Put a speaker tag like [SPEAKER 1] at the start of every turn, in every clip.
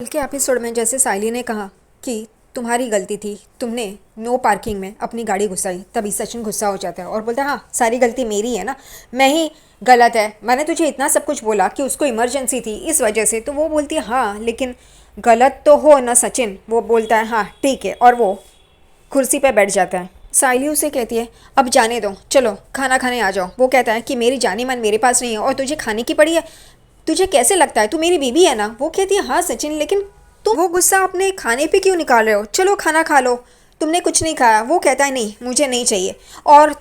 [SPEAKER 1] कल के एपिसोड में जैसे सायली ने कहा कि तुम्हारी गलती थी, तुमने नो पार्किंग में अपनी गाड़ी घुसाई, तभी सचिन गुस्सा हो जाता है और बोलता है हाँ सारी गलती मेरी है ना, मैं ही गलत है, मैंने तुझे इतना सब कुछ बोला कि उसको इमरजेंसी थी इस वजह से। तो वो बोलती है हाँ लेकिन गलत तो हो ना सचिन। वो बोलता है हाँ ठीक है और वो कुर्सी पे बैठ जाता है। सायली उसे कहती है अब जाने दो, चलो खाना खाने आ जाओ। वो कहता है कि मेरी जानी मन मेरे पास नहीं है और तुझे खाने की पड़ी है, तुझे कैसे लगता है, तू मेरी बीबी है ना। वो कहती है हाँ सचिन लेकिन तुम वो गुस्सा अपने खाने पे क्यों निकाल रहे हो, चलो खाना खा लो, तुमने कुछ नहीं खाया। वो कहता है नहीं मुझे नहीं चाहिए, और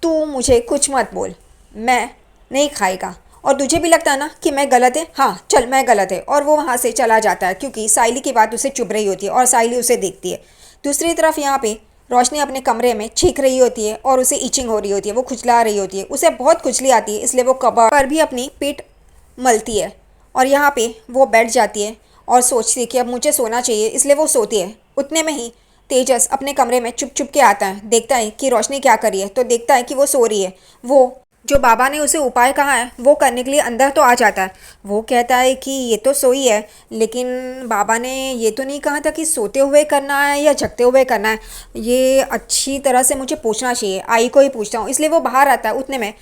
[SPEAKER 1] तू मुझे कुछ मत बोल, मैं नहीं खाएगा। और तुझे भी लगता है ना कि मैं गलत है, हाँ चल मैं गलत है। और वो वहाँ से चला जाता है क्योंकि सायली की बात उसे चुभ रही होती है और सायली उसे देखती है। दूसरी तरफ यहाँ पे रोशनी अपने कमरे में छींक रही होती है और उसे इचिंग हो रही होती है, वो खुजला रही होती है, उसे बहुत खुजली आती है, इसलिए वो कबर पर भी अपनी पीठ मलती है और यहाँ पे वो बैठ जाती है और सोचती है कि अब मुझे सोना चाहिए, इसलिए वो सोती है। उतने में ही तेजस अपने कमरे में चुप चुप के आता है, देखता है कि रोशनी क्या कर रही है, तो देखता है कि वो सो रही है। वो जो बाबा ने उसे उपाय कहा है वो करने के लिए अंदर तो आ जाता है। वो कहता है कि ये तो सोई है, लेकिन बाबा ने ये तो नहीं कहा था कि सोते हुए करना है या जगते हुए करना है, ये अच्छी तरह से मुझे पूछना चाहिए, आई को ही पूछता हूँ। इसलिए वो बाहर आता है। उतने में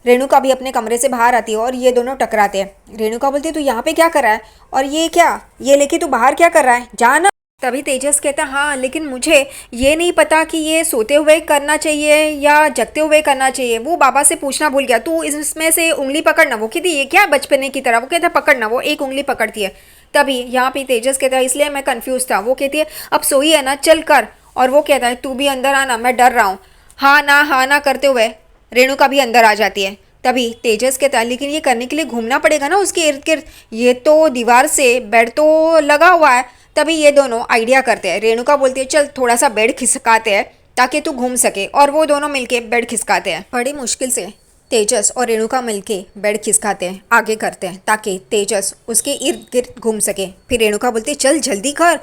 [SPEAKER 1] रेणुका भी अपने कमरे से बाहर आती है और ये दोनों टकराते हैं। रेणुका बोलती है तू यहाँ पे क्या कर रहा है, और ये क्या, ये लेके तू बाहर क्या कर रहा है, जा ना। तभी तेजस कहता है हाँ लेकिन मुझे ये नहीं पता कि ये सोते हुए करना चाहिए या जगते हुए करना चाहिए, वो बाबा से पूछना भूल गया, तू इसमें से उंगली पकड़ना। वो कहती ये क्या बचपने की तरह, वो कहता है पकड़ना। वो एक उंगली पकड़ती है। तभी यहाँ पे तेजस कहता है इसलिए मैं कंफ्यूज था। वो कहती है अब सोई है ना, चल कर। और वो कहता है तू भी अंदर आना, मैं डर रहा हूँ। हाँ ना करते हुए रेणुका भी अंदर आ जाती है। तभी तेजस कहता है लेकिन ये करने के लिए घूमना पड़ेगा ना उसके इर्द गिर्द, ये तो दीवार से बेड तो लगा हुआ है। तभी ये दोनों आइडिया करते हैं। रेणुका बोलती है चल थोड़ा सा बेड खिसकाते हैं ताकि तू घूम सके, और वो दोनों मिलके बेड खिसकाते हैं। बड़ी मुश्किल से तेजस और रेणुका मिलके बेड खिसकाते हैं, आगे करते हैं ताकि तेजस उसके इर्द गिर्द घूम सके। फिर रेणुका बोलती है चल जल्दी कर।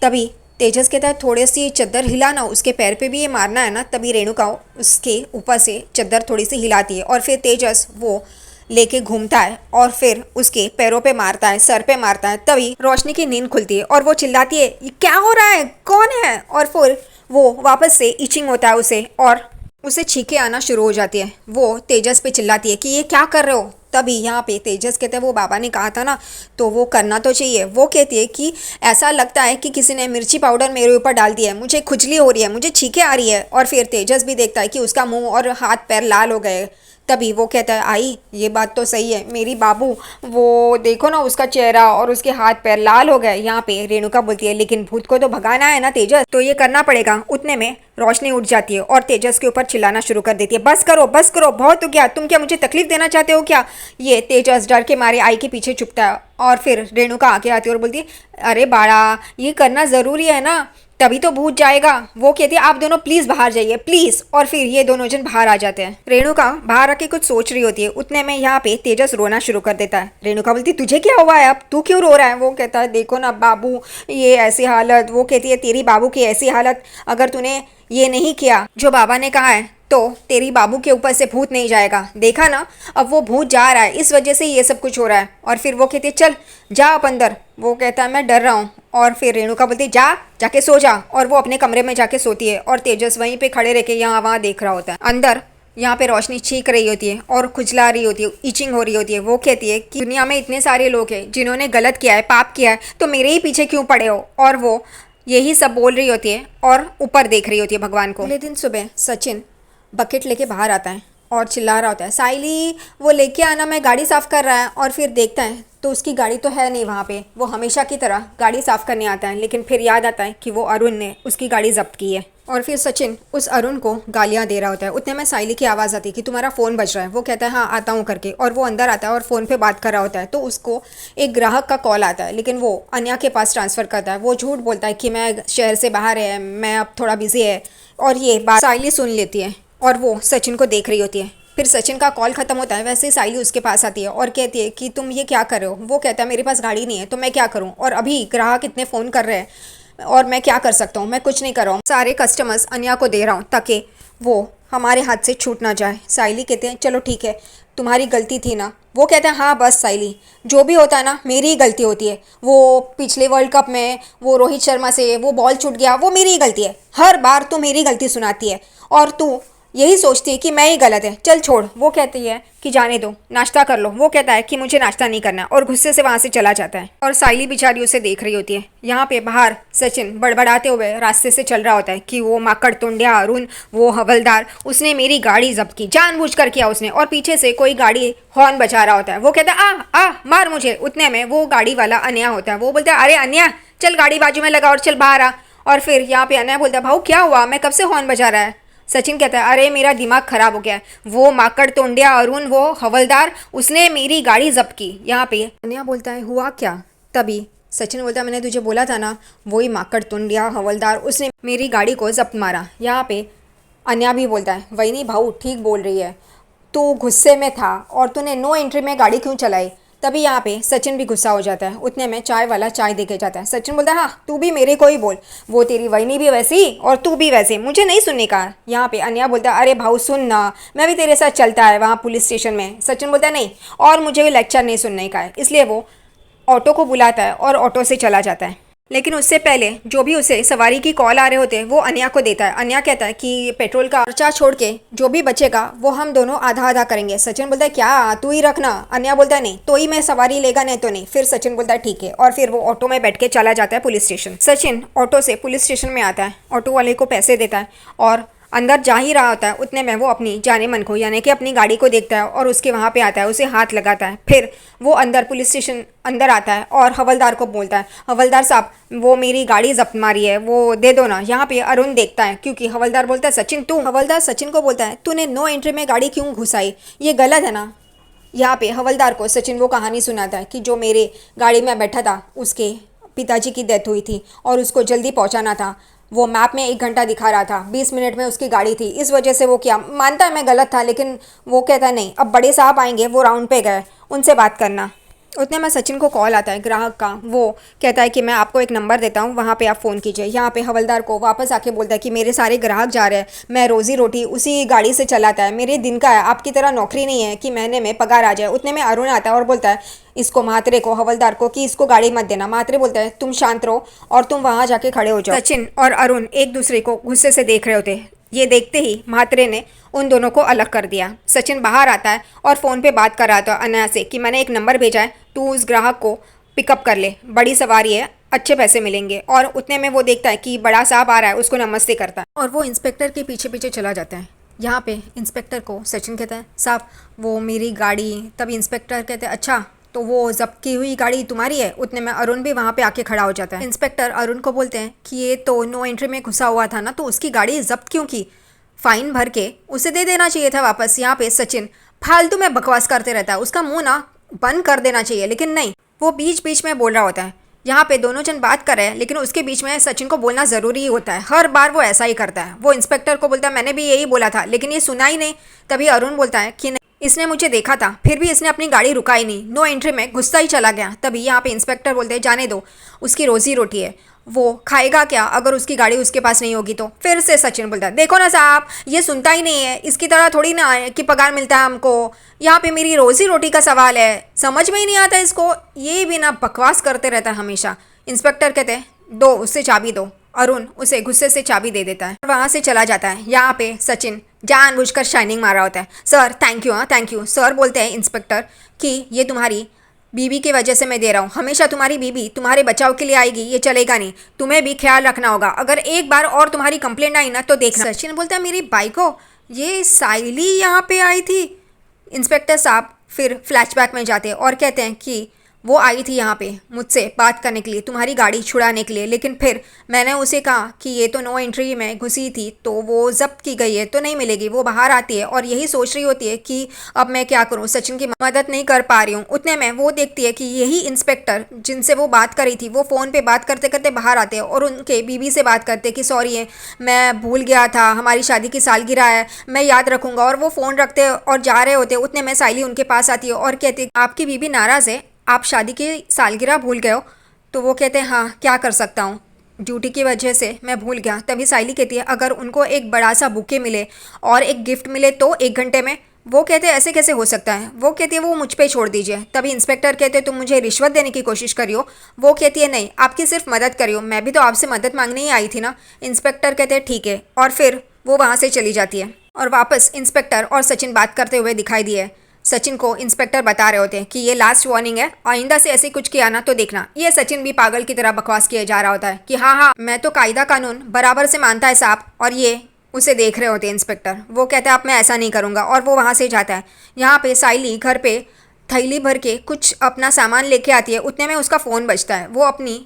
[SPEAKER 1] तभी तेजस कहता है थोड़ी सी चद्दर हिलाना, उसके पैर पे भी ये मारना है ना। तभी रेणुका उसके ऊपर से चद्दर थोड़ी सी हिलाती है और फिर तेजस वो लेके घूमता है और फिर उसके पैरों पे मारता है, सर पे मारता है। तभी रोशनी की नींद खुलती है और वो चिल्लाती है ये क्या हो रहा है, कौन है। और फिर वो वापस से इचिंग होता है उसे और उसे छींके आना शुरू हो जाती है। वो तेजस पे चिल्लाती है कि ये क्या कर रहे हो। तभी यहाँ पे तेजस कहते हैं वो बाबा ने कहा था ना, तो वो करना तो चाहिए। वो कहती है कि ऐसा लगता है कि किसी ने मिर्ची पाउडर मेरे ऊपर डाल दिया है, मुझे खुजली हो रही है, मुझे छींके आ रही है। और फिर तेजस भी देखता है कि उसका मुंह और हाथ पैर लाल हो गए। तभी वो कहता है आई ये बात तो सही है, मेरी बाबू वो देखो ना उसका चेहरा और उसके हाथ पैर लाल हो गए। यहाँ पे रेणुका बोलती है लेकिन भूत को तो भगाना है ना तेजस, तो ये करना पड़ेगा। उतने में रोशनी उठ जाती है और तेजस के ऊपर चिल्लाना शुरू कर देती है बस करो बहुत हो गया, तुम क्या मुझे तकलीफ देना चाहते हो क्या। ये तेजस डर के मारे आई के पीछे छुपता है और फिर रेणुका आगे आती है और बोलती है अरे बाड़ा ये करना ज़रूरी है ना, तभी तो भूत जाएगा। वो कहती है आप दोनों प्लीज बाहर जाइए प्लीज। और फिर ये दोनों जन बाहर आ जाते हैं। रेणुका बाहर आके कुछ सोच रही होती है। उतने में यहाँ पे तेजस रोना शुरू कर देता है। रेणुका बोलती है तुझे क्या हुआ है, अब तू क्यों रो रहा है। वो कहता है देखो ना बाबू ये ऐसी हालत। वो कहती है तेरी बाबू की ऐसी हालत, अगर तूने ये नहीं किया जो बाबा ने कहा है तो तेरी बाबू के ऊपर से भूत नहीं जाएगा, देखा ना अब वो भूत जा रहा है, इस वजह से ये सब कुछ हो रहा है। और फिर वो कहती है चल जा आप अंदर। वो कहता है मैं डर रहा हूँ। और फिर रेणुका बोलती है जाके सो जा। और वो अपने कमरे में जाके सोती है और तेजस वहीं पे खड़े रह के यहाँ वहाँ देख रहा होता है। अंदर यहाँ पे रोशनी छींक रही होती है और खुजला रही होती है, इचिंग हो रही होती है। वो कहती है कि दुनिया में इतने सारे लोग हैं जिन्होंने गलत किया है, पाप किया है, तो मेरे ही पीछे क्यों पड़े हो। और वो यही सब बोल रही होती है और ऊपर देख रही होती है भगवान को। अगले दिन सुबह सचिन बकेट लेके बाहर आता है और चिल्ला रहा होता है सायली वो लेके आना, मैं गाड़ी साफ़ कर रहा है। और फिर देखता है तो उसकी गाड़ी तो है नहीं वहाँ पे। वो हमेशा की तरह गाड़ी साफ़ करने आता है, लेकिन फिर याद आता है कि वो अरुण ने उसकी गाड़ी जब्त की है। और फिर सचिन उस अरुण को गालियाँ दे रहा होता है। उतने में सायली की आवाज़ आती है कि तुम्हारा फ़ोन बज रहा है। वो कहता है हाँ आता हूँ करके, और वो अंदर आता है और फ़ोन पे बात कर रहा होता है। तो उसको एक ग्राहक का कॉल आता है, लेकिन वो अन्या के पास ट्रांसफ़र करता है। वो झूठ बोलता है कि मैं शहर से बाहर है, मैं अब थोड़ा बिजी है। और ये बात सायली सुन लेती है और वो सचिन को देख रही होती है। फिर सचिन का कॉल ख़त्म होता है, वैसे ही सायली उसके पास आती है और कहती है कि तुम ये क्या कर रहे हो। वो कहता है मेरे पास गाड़ी नहीं है तो मैं क्या करूँ, और अभी ग्राहक इतने फ़ोन कर रहे हैं और मैं क्या कर सकता हूँ, मैं कुछ नहीं कर रहा हूँ, सारे कस्टमर्स अन्या को दे रहा हूँ ताकि वो हमारे हाथ से छूट ना जाए। साइली कहते हैं चलो ठीक है, तुम्हारी गलती थी ना। वो कहते हैं हाँ बस साइली, जो भी होता है ना मेरी ही गलती होती है। वो पिछले वर्ल्ड कप में वो रोहित शर्मा से वो बॉल छूट गया, वो मेरी ही गलती है। हर बार तू मेरी गलती सुनाती है और तू यही सोचती है कि मैं ही गलत है। चल छोड़। वो कहती है कि जाने दो, नाश्ता कर लो। वो कहता है कि मुझे नाश्ता नहीं करना और गुस्से से वहाँ से चला जाता है। और साइली बेचारी उसे देख रही होती है। यहाँ पे बाहर सचिन बड़बड़ाते हुए रास्ते से चल रहा होता है कि वो माकड़ तुंडिया अरुण, वो हवलदार, उसने मेरी गाड़ी जब्त की, जानबूझकर किया उसने। और पीछे से कोई गाड़ी हॉर्न बजा रहा होता है। वो कहता है आ आ मार मुझे। उतने में वो गाड़ी वाला अन्या होता है। वो बोलता है अरे अन्या चल गाड़ी बाजू में लगा और चल बाहर आ। और फिर यहाँ पे अन्या बोलता है भाऊ क्या हुआ, मैं कब से हॉर्न बजा रहा है। सचिन कहता है अरे मेरा दिमाग खराब हो गया है, वो माकड़ तोंडिया अरुण, वो हवलदार, उसने मेरी गाड़ी जब्त की। यहाँ पे अन्या बोलता है हुआ क्या। तभी सचिन बोलता है मैंने तुझे बोला था ना, वही माकड़ तोंडिया हवलदार, उसने मेरी गाड़ी को जब्त मारा। यहाँ पे अन्या भी बोलता है वही नहीं भाऊ ठीक बोल रही है, तू गुस्से में था और तूने नो एंट्री में गाड़ी क्यों चलाई। तभी यहाँ पे सचिन भी गुस्सा हो जाता है। उतने में चाय वाला चाय देके जाता है। सचिन बोलता है हाँ तू भी मेरे को ही बोल, वो तेरी वहीनी भी वैसी और तू भी वैसे, मुझे नहीं सुनने का। यहाँ पे अन्या बोलता है अरे भाऊ सुन ना, मैं भी तेरे साथ चलता है वहाँ पुलिस स्टेशन में। सचिन बोलता है नहीं, और मुझे भी लेक्चर नहीं सुनने का है। इसलिए वो ऑटो को बुलाता है और ऑटो से चला जाता है। लेकिन उससे पहले जो भी उसे सवारी की कॉल आ रहे होते हैं वो अन्या को देता है। अन्या कहता है कि पेट्रोल का खर्चा छोड़ के जो भी बचेगा वो हम दोनों आधा आधा करेंगे। सचिन बोलता है क्या तू ही रखना। अन्या बोलता है नहीं तो ही मैं सवारी लेगा, नहीं तो नहीं। फिर सचिन बोलता है ठीक है और फिर वो ऑटो में बैठ के चला जाता है पुलिस स्टेशन। सचिन ऑटो से पुलिस स्टेशन में आता है, ऑटो वाले को पैसे देता है और अंदर जा ही रहा होता है। उतने में वो अपनी जाने मन को यानी कि अपनी गाड़ी को देखता है और उसके वहाँ पे आता है, उसे हाथ लगाता है। फिर वो अंदर पुलिस स्टेशन अंदर आता है और हवलदार को बोलता है हवलदार साहब वो मेरी गाड़ी जब्त मारी है, वो दे दो ना। यहाँ पे अरुण देखता है क्योंकि हवलदार बोलता है सचिन तू। हवलदार सचिन को बोलता है तूने नो एंट्री में गाड़ी क्यों घुसाई, ये गलत है ना। यहाँ पे हवलदार को सचिन वो कहानी सुनाता है कि जो मेरे गाड़ी में बैठा था उसके पिताजी की डेथ हुई थी और उसको जल्दी पहुंचाना था। वो मैप में 1 घंटा दिखा रहा था, 20 मिनट में उसकी गाड़ी थी, इस वजह से वो किया। मानता है मैं गलत था, लेकिन वो कहता है नहीं, अब बड़े साहब आएंगे, वो राउंड पे गए, उनसे बात करना। उतने में सचिन को कॉल आता है ग्राहक का। वो कहता है कि मैं आपको एक नंबर देता हूँ, वहाँ पे आप फ़ोन कीजिए। यहाँ पे हवलदार को वापस आके बोलता है कि मेरे सारे ग्राहक जा रहे हैं, मैं रोज़ी रोटी उसी गाड़ी से चलाता है, मेरे दिन का है, आपकी तरह नौकरी नहीं है कि महीने में पगार आ जाए। उतने में अरुण आता है और बोलता है इसको म्हात्रे को, हवलदार को, कि इसको गाड़ी मत देना। म्हात्रे बोलता है तुम शांत रहो और तुम वहाँ जाके खड़े हो जाओ। सचिन और अरुण एक दूसरे को गुस्से से देख रहे होते। ये देखते ही म्हात्रे ने उन दोनों को अलग कर दिया। सचिन बाहर आता है और फ़ोन पे बात कर रहा था अनया से कि मैंने एक नंबर भेजा है, तू उस ग्राहक को पिकअप कर ले, बड़ी सवारी है, अच्छे पैसे मिलेंगे। और उतने में वो देखता है कि बड़ा साहब आ रहा है, उसको नमस्ते करता है और वो इंस्पेक्टर के पीछे पीछे चला जाता है। यहाँ पे इंस्पेक्टर को सचिन कहता है साहब वो मेरी गाड़ी। तभी इंस्पेक्टर कहते हैं अच्छा तो वो जब्त की हुई गाड़ी तुम्हारी है। उतने में अरुण भी वहाँ पे आके खड़ा हो जाता है। इंस्पेक्टर अरुण को बोलते हैं कि ये तो नो एंट्री में घुसा हुआ था ना, तो उसकी गाड़ी जब्त क्यों की, फाइन भर के उसे दे देना चाहिए था वापस। यहाँ पे सचिन फालतू में बकवास करते रहता है, उसका मुंह ना बंद कर देना चाहिए, लेकिन नहीं, वो बीच बीच में बोल रहा होता है। यहाँ पे दोनों जन बात कर रहे हैं लेकिन उसके बीच में सचिन को बोलना ज़रूरी ही होता है, हर बार वो ऐसा ही करता है। वो इंस्पेक्टर को बोलता है मैंने भी यही बोला था, लेकिन ये सुना ही नहीं। तभी अरुण बोलता है कि इसने मुझे देखा था, फिर भी इसने अपनी गाड़ी रुकाई नहीं, नो एंट्री में घुसता ही चला गया। तभी यहाँ पे इंस्पेक्टर बोलते हैं जाने दो, उसकी रोजी रोटी है, वो खाएगा क्या अगर उसकी गाड़ी उसके पास नहीं होगी तो। फिर से सचिन बोलता है देखो ना साहब, ये सुनता ही नहीं है, इसकी तरह थोड़ी ना है कि पगार मिलता है हमको, यहाँ पे मेरी रोजी रोटी का सवाल है, समझ में ही नहीं आता इसको, ये भी ना बकवास करते रहता है हमेशा। इंस्पेक्टर कहते हैं दो, उससे चाबी दो। अरुण उसे गुस्से से चाबी दे देता है और वहाँ से चला जाता है। यहाँ पे सचिन जानबूझकर शाइनिंग मार रहा होता है। सर थैंक यू, हाँ थैंक यू। सर बोलते हैं इंस्पेक्टर कि ये तुम्हारी बीबी की वजह से मैं दे रहा हूँ, हमेशा तुम्हारी बीबी तुम्हारे बचाव के लिए आएगी, ये चलेगा नहीं, तुम्हें भी ख्याल रखना होगा, अगर एक बार और तुम्हारी कंप्लेंट आई ना तो देखना। सचिन बोलता है मेरी बाई को ये साइली यहाँ पे आई थी। इंस्पेक्टर साहब फिर फ्लैशबैक में जाते और कहते हैं कि वो आई थी यहाँ पे मुझसे बात करने के लिए, तुम्हारी गाड़ी छुड़ाने के लिए, लेकिन फिर मैंने उसे कहा कि ये तो नो एंट्री में घुसी थी, तो वो जब्त की गई है तो नहीं मिलेगी। वो बाहर आती है और यही सोच रही होती है कि अब मैं क्या करूँ, सचिन की मदद नहीं कर पा रही हूँ। उतने में वो देखती है कि यही इंस्पेक्टर जिनसे वो बात करी थी वो फ़ोन पर बात करते करते बाहर आते हैं और उनके बीवी से बात करते कि सॉरी है, मैं भूल गया था, हमारी शादी की सालगिरह है, मैं याद रखूँगा। और वो फ़ोन रखते और जा रहे होते, उतने में साइली उनके पास आती है और कहती आपकी बीवी नाराज़ है, आप शादी की सालगिरह भूल गए हो। तो वो कहते हैं हाँ क्या कर सकता हूँ, ड्यूटी की वजह से मैं भूल गया। तभी साइली कहती है अगर उनको एक बड़ा सा बुके मिले और एक गिफ्ट मिले तो 1 घंटे में। वो कहते हैं ऐसे कैसे हो सकता है। वो कहती है वो मुझ पे छोड़ दीजिए। तभी इंस्पेक्टर कहते हैं तुम मुझे रिश्वत देने की कोशिश करी हो। वो कहती है नहीं, आपकी सिर्फ मदद करी हो, मैं भी तो आपसे मदद मांगने ही आई थी ना। इंस्पेक्टर कहते हैं ठीक है, और फिर वो वहाँ से चली जाती है। और वापस इंस्पेक्टर और सचिन बात करते हुए दिखाई दिए। सचिन को इंस्पेक्टर बता रहे होते हैं कि ये लास्ट वार्निंग है, आइंदा से ऐसे कुछ किया ना तो देखना। ये सचिन भी पागल की तरह बकवास किया जा रहा होता है कि हाँ हाँ मैं तो कायदा कानून बराबर से मानता है साहब, और ये उसे देख रहे होते हैं इंस्पेक्टर। वो कहता है अब मैं ऐसा नहीं करूँगा, और वो वहाँ से जाता है। यहाँ पे साइली घर पे थैली भर के कुछ अपना सामान लेके आती है। उतने में उसका फ़ोन बजता है। वो अपनी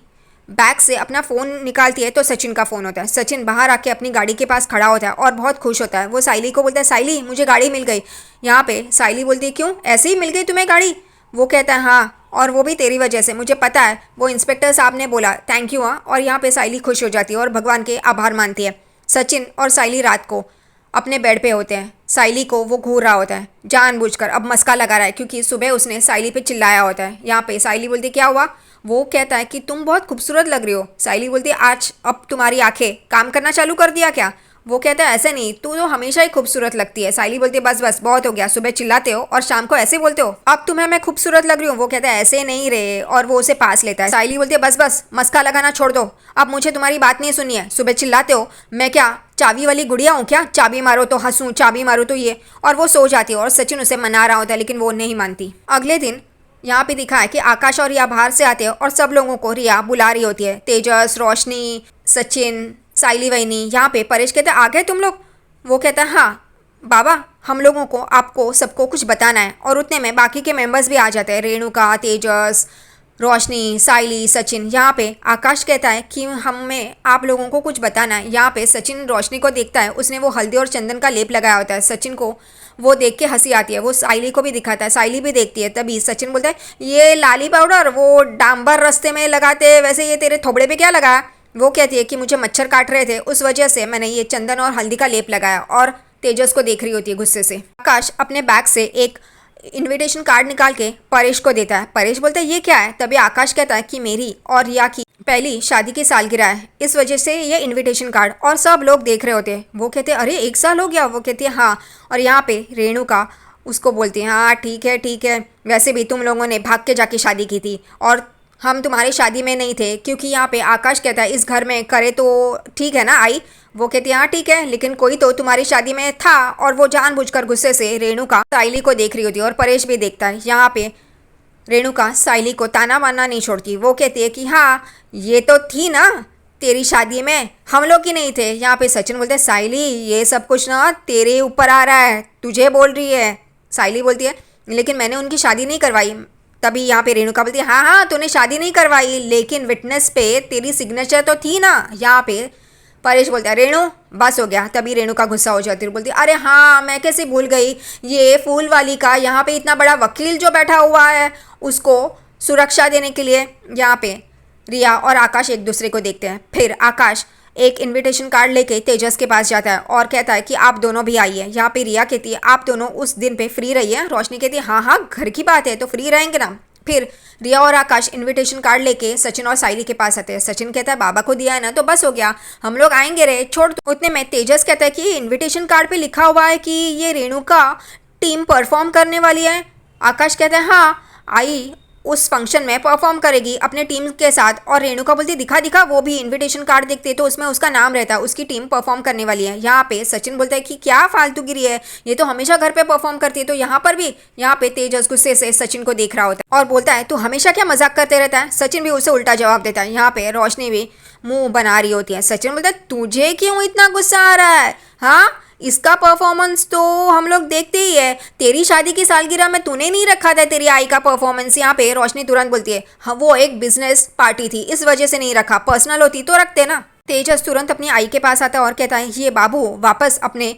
[SPEAKER 1] बैग से अपना फ़ोन निकालती है तो सचिन का फ़ोन होता है। सचिन बाहर आके अपनी गाड़ी के पास खड़ा होता है और बहुत खुश होता है। वो साइली को बोलता है साइली मुझे गाड़ी मिल गई। यहाँ पे साइली बोलती है क्यों, ऐसे ही मिल गई तुम्हें गाड़ी। वो कहता है हाँ, और वो भी तेरी वजह से, मुझे पता है, वो इंस्पेक्टर साहब ने बोला, थैंक यू। हाँ, और यहाँ पे साइली खुश हो जाती है और भगवान के आभार मानती है। सचिन और साइली रात को अपने बेड पे होते हैं। साइली को वो घूर रहा होता है जानबूझकर, अब मस्का लगा रहा है क्योंकि सुबह उसने साइली पे चिल्लाया होता है। यहाँ पे साइली बोलती क्या हुआ। वो कहता है कि तुम बहुत खूबसूरत लग रही हो। साइली बोलती है आज अब तुम्हारी आंखें काम करना चालू कर दिया क्या। वो कहता है ऐसे नहीं, तू तो हमेशा ही खूबसूरत लगती है। साइली बोलती है बस बस बहुत हो गया, सुबह चिल्लाते हो और शाम को ऐसे बोलते हो, अब तुम्हें मैं खूबसूरत लग रही हूँ। वो कहता है ऐसे नहीं रे, और वो उसे पास लेता है। साइली बोलती है बस बस मस्का लगाना छोड़ दो, अब मुझे तुम्हारी बात नहीं सुननी है। सुबह चिल्लाते हो, मैं क्या चाबी वाली गुड़िया हूँ क्या, चाबी मारो तो हंसूँ, चाबी मारो तो ये। और वो सो जाती है और सचिन उसे मना रहा होता है लेकिन वो नहीं मानती। अगले दिन यहाँ पे दिखा है कि आकाश और रिया बाहर से आते हैं और सब लोगों को रिया बुला रही होती है। तेजस, रोशनी, सचिन, साइली वहीनी। यहाँ पे परेश कहते हैं आ गए तुम लोग। वो कहता है हाँ बाबा, हम लोगों को आपको सबको कुछ बताना है। और उतने में बाकी के मेंबर्स भी आ जाते हैं, रेणुका, तेजस, रोशनी, साइली, सचिन। यहाँ पे आकाश कहता है कि हमें आप लोगों को कुछ बताना है। यहाँ पे सचिन रोशनी को देखता है, उसने वो हल्दी और चंदन का लेप लगाया होता है। सचिन को वो देख के हंसी आती है। वो साइली को भी दिखाता है, साइली भी देखती है। तभी सचिन बोलता है ये लाली पाउडर वो डांबर रास्ते में लगाते, वैसे ये तेरे थोबड़े पे क्या लगाया। वो कहती है कि मुझे मच्छर काट रहे थे, उस वजह से मैंने ये चंदन और हल्दी का लेप लगाया। और तेजस को देख रही होती है गुस्से से। आकाश अपने बैग से एक इनविटेशन कार्ड निकाल के परेश को देता है। परेश बोलता है ये क्या है। तभी आकाश कहता है कि मेरी और रिया की पहली शादी की सालगिरह है, इस वजह से ये इनविटेशन कार्ड। और सब लोग देख रहे होते हैं। वो कहते हैं अरे 1 साल हो गया। वो कहती है हाँ। और यहाँ पे रेणुका उसको बोलती है हाँ ठीक है, वैसे भी तुम लोगों ने भाग के जाके शादी की थी और हम तुम्हारी शादी में नहीं थे। क्योंकि यहाँ पे आकाश कहता है इस घर में करे तो ठीक है ना आई। वो कहती है हाँ ठीक है, लेकिन कोई तो तुम्हारी शादी में था। और वो जानबूझकर गुस्से से रेणुका साइली को देख रही होती है और परेश भी देखता है। यहाँ पे रेणुका साइली को ताना मारना नहीं छोड़ती। वो कहती है कि हाँ ये तो थी ना तेरी शादी में, हम लोग ही नहीं थे। यहाँ पे सचिन बोलते हैं साइली ये सब कुछ ना तेरे ऊपर आ रहा है, तुझे बोल रही है। साइली बोलती है लेकिन मैंने उनकी शादी नहीं करवाई। तभी यहाँ पे रेणुका बोलती है हाँ तूने शादी नहीं करवाई, लेकिन विटनेस पे तेरी सिग्नेचर तो थी ना। यहाँ पे परेश बोलता है रेणु बस हो गया। तभी रेणुका गुस्सा हो जाती है, बोलती है अरे हाँ मैं कैसे भूल गई, ये फूल वाली का यहाँ पे इतना बड़ा वकील जो बैठा हुआ है उसको सुरक्षा देने के लिए। यहाँ पे रिया और आकाश एक दूसरे को देखते हैं। फिर आकाश एक इनविटेशन कार्ड लेके तेजस के पास जाता है और कहता है कि आप दोनों भी आइए। यहाँ पे रिया कहती है आप दोनों उस दिन पे फ्री रहिए। रोशनी कहती है हाँ घर की बात है तो फ्री रहेंगे ना। फिर रिया और आकाश इनविटेशन कार्ड लेके सचिन और साइली के पास आते हैं। सचिन कहता है बाबा को दिया है ना तो बस हो गया, हम लोग आएंगे रे छोड़। उतने में तेजस कहता है कि इनविटेशन कार्ड पे लिखा हुआ है कि ये रेणुका टीम परफॉर्म करने वाली है। आकाश कहता है हाँ आई उस फंक्शन में परफॉर्म करेगी अपने टीम के साथ। और रेणुका बोलती दिखा दिखा। वो भी इनविटेशन कार्ड देखते तो उसमें उसका नाम रहता है, उसकी टीम परफॉर्म करने वाली है। यहाँ पे सचिन बोलता है कि क्या फालतूगिरी है, ये तो हमेशा घर पे परफॉर्म करती है तो यहाँ पर भी। यहाँ पे तेजस गुस्से से सचिन को देख रहा होता है और बोलता है तू हमेशा क्या मजाक करते रहता है। सचिन भी उसे उल्टा जवाब देता है। यहाँ पे रोशनी भी मुंह बना रही होती है। सचिन बोलता है तुझे क्यों इतना गुस्सा आ रहा है, हाँ इसका परफॉर्मेंस तो हम लोग देखते ही है, तेरी शादी की सालगिरह में तूने नहीं रखा था तेरी आई का परफॉर्मेंस। यहाँ पे रोशनी तुरंत बोलती है हाँ वो एक बिजनेस पार्टी थी इस वजह से नहीं रखा, पर्सनल होती तो रखते ना। तेजस तुरंत अपनी आई के पास आता है और कहता है ये बाबू वापस अपने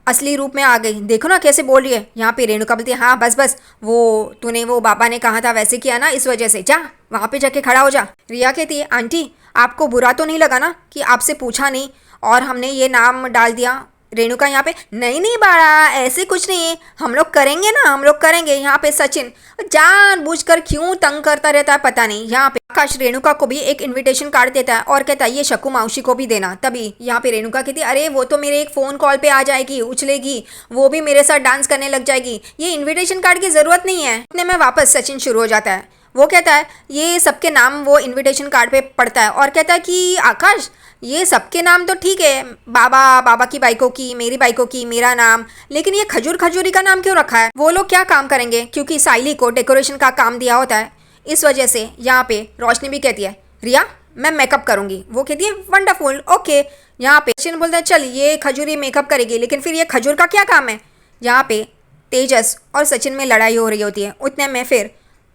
[SPEAKER 1] असली रूप में आ गई, देखो ना कैसे बोल रही है। यहाँ पे रेणुका बोलती है हाँ बस बस वो तूने वो बाबा ने कहा था वैसे किया ना, इस वजह से जा वहाँ पे जाके खड़ा हो जा। रिया कहती है आंटी आपको बुरा तो नहीं लगा ना कि आपसे पूछा नहीं और हमने ये नाम डाल दिया रेणुका यहाँ पे, नहीं नहीं बाड़ा, ऐसे कुछ नहीं है, हम लोग करेंगे ना, हम लोग करेंगे। यहाँ पे सचिन जानबूझकर क्यों तंग करता रहता है पता नहीं। यहाँ पे आकाश रेणुका को भी एक इनविटेशन कार्ड देता है और कहता है ये शकु माउशी को भी देना। तभी यहाँ पे रेणुका कहती है अरे वो तो मेरे एक फ़ोन कॉल पे आ जाएगी, उछलेगी, वो भी मेरे साथ डांस करने लग जाएगी, ये इन्विटेशन कार्ड की ज़रूरत नहीं है। इतने में वापस सचिन शुरू हो जाता है। वो कहता है ये सबके नाम वो इनविटेशन कार्ड पे पढ़ता है और कहता है कि आकाश ये सबके नाम तो ठीक है, बाबा की बाइकों की, मेरी बाइकों की, मेरा नाम, लेकिन ये खजूर खजूरी का नाम क्यों रखा है? वो लोग क्या काम करेंगे? क्योंकि साइली को डेकोरेशन का काम दिया होता है, इस वजह से यहाँ पे रोशनी भी कहती है रिया मैं मेकअप करूँगी। वो कहती है वंडरफुल ओके। यहाँ पे सचिन बोलता है चल ये खजूरी मेकअप करेगी, लेकिन फिर ये खजूर का क्या काम है? यहाँ पे तेजस और सचिन में लड़ाई हो रही होती है। उतने में फिर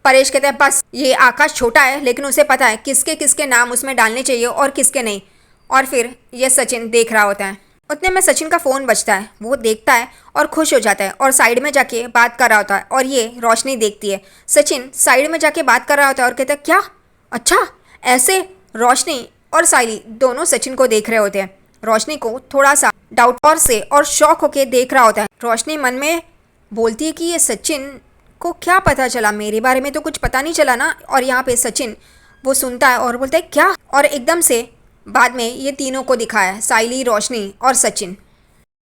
[SPEAKER 1] परेश कहते हैं बस ये आकाश छोटा है लेकिन उसे पता है किसके किसके नाम उसमें डालने चाहिए और किसके नहीं। और फिर ये सचिन देख रहा होता है। उतने में सचिन का फ़ोन बजता है, वो देखता है और खुश हो जाता है और साइड में जाके बात कर रहा होता है और ये रोशनी देखती है। सचिन साइड में जाके बात कर रहा होता है और कहता है क्या, अच्छा ऐसे? रोशनी और साइली दोनों सचिन को देख रहे होते हैं। रोशनी को थोड़ा सा डाउट और से और शौक होके देख रहा होता है। रोशनी मन में बोलती है कि ये सचिन को क्या पता चला, मेरे बारे में तो कुछ पता नहीं चला ना। और यहाँ पे सचिन वो सुनता है और बोलता है क्या, और एकदम से बाद में ये तीनों को दिखाया है, साइली, रोशनी और सचिन।